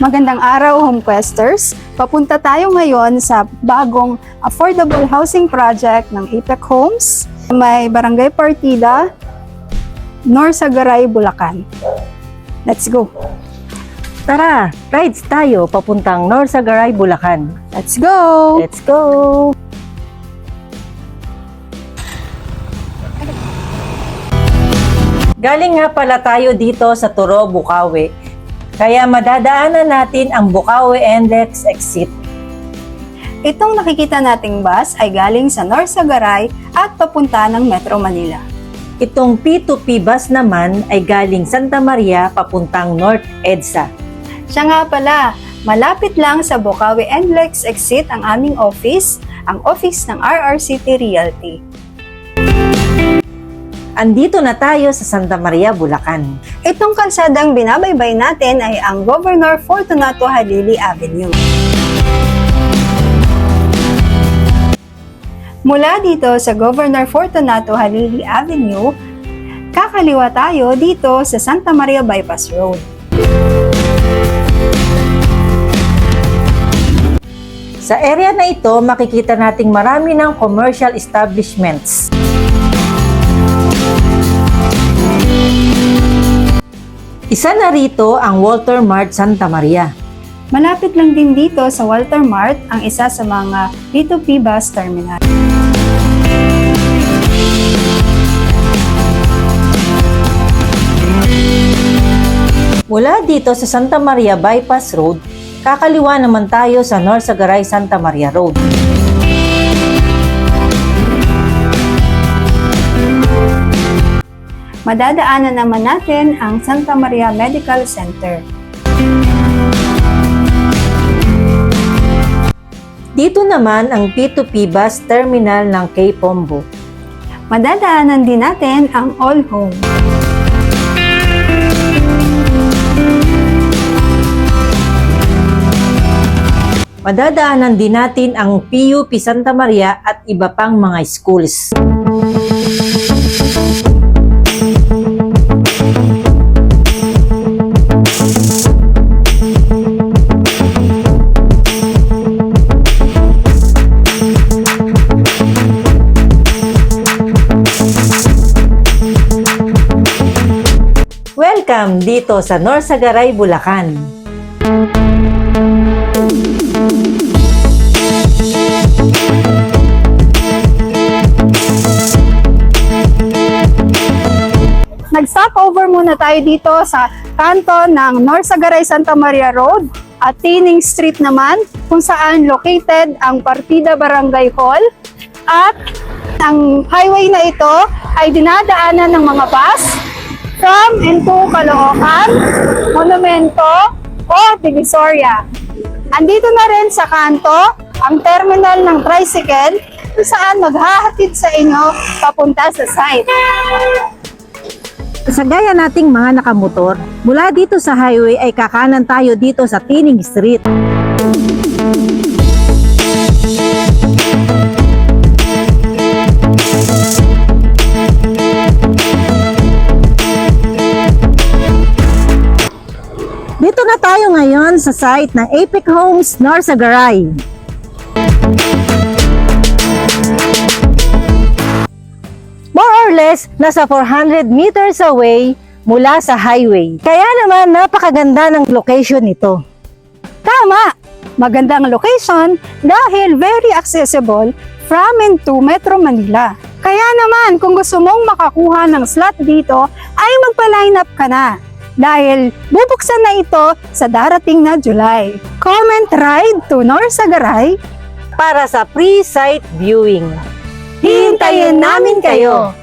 Magandang araw, Homequesters! Papunta tayo ngayon sa bagong affordable housing project ng APEC Homes. May Barangay Partida, Norsagaray, Bulacan. Let's go! Tara, rides tayo papuntang Norsagaray, Bulacan. Let's go! Let's go! Galing nga pala tayo dito sa Turo, Bukawi. Kaya madadaanan natin ang Bukawi NLEX exit. Itong nakikita nating bus ay galing sa Norsagaray at papunta ng Metro Manila. Itong P2P bus naman ay galing Santa Maria papuntang North EDSA. Siya nga pala, malapit lang sa Bukawi NLEX exit ang aming office, ang office ng RRCT Realty. Andito na tayo sa Santa Maria, Bulacan. Itong kalsadang binabaybay natin ay ang Governor Fortunato Halili Avenue. Mula dito sa Governor Fortunato Halili Avenue, kakaliwa tayo dito sa Santa Maria Bypass Road. Sa area na ito, makikita nating marami ng commercial establishments. Isa na rito ang Walter Mart Santa Maria. Malapit lang din dito sa Walter Mart ang isa sa mga P2P bus terminal. Mula dito sa Santa Maria Bypass Road, kakaliwa naman tayo sa Norsagaray Santa Maria Road. Madadaanan naman natin ang Santa Maria Medical Center. Dito naman ang P2P bus terminal ng K-Pombo. Madadaanan din natin ang All Home. Madadaanan din natin ang PUP Santa Maria at iba pang mga schools. Welcome dito sa Norsagaray, Bulacan. Nag-stop over muna tayo dito sa kanto ng Norsagaray Santa Maria Road at Tining Street naman kung saan located ang Partida Barangay Hall at ang highway na ito ay dinadaanan ng mga bus from and to Caloocan, Monumento o Divisoria. Andito na rin sa kanto ang terminal ng tricycle kung saan maghahatid sa inyo papunta sa site. Sa gaya nating mga nakamotor, mula dito sa highway ay kakanan tayo dito sa Tining Street. Dito na tayo ngayon sa site ng APEC Homes Norsagaray. More or less, nasa 400 meters away mula sa highway. Kaya naman, napakaganda ng location nito. Tama! Magandang location dahil very accessible from and to Metro Manila. Kaya naman, kung gusto mong makakuha ng slot dito, ay magpa-line up ka na. Dahil bubuksan na ito sa darating na July. Comment ride to Norsagaray Para sa pre-site viewing. Hintayin namin kayo!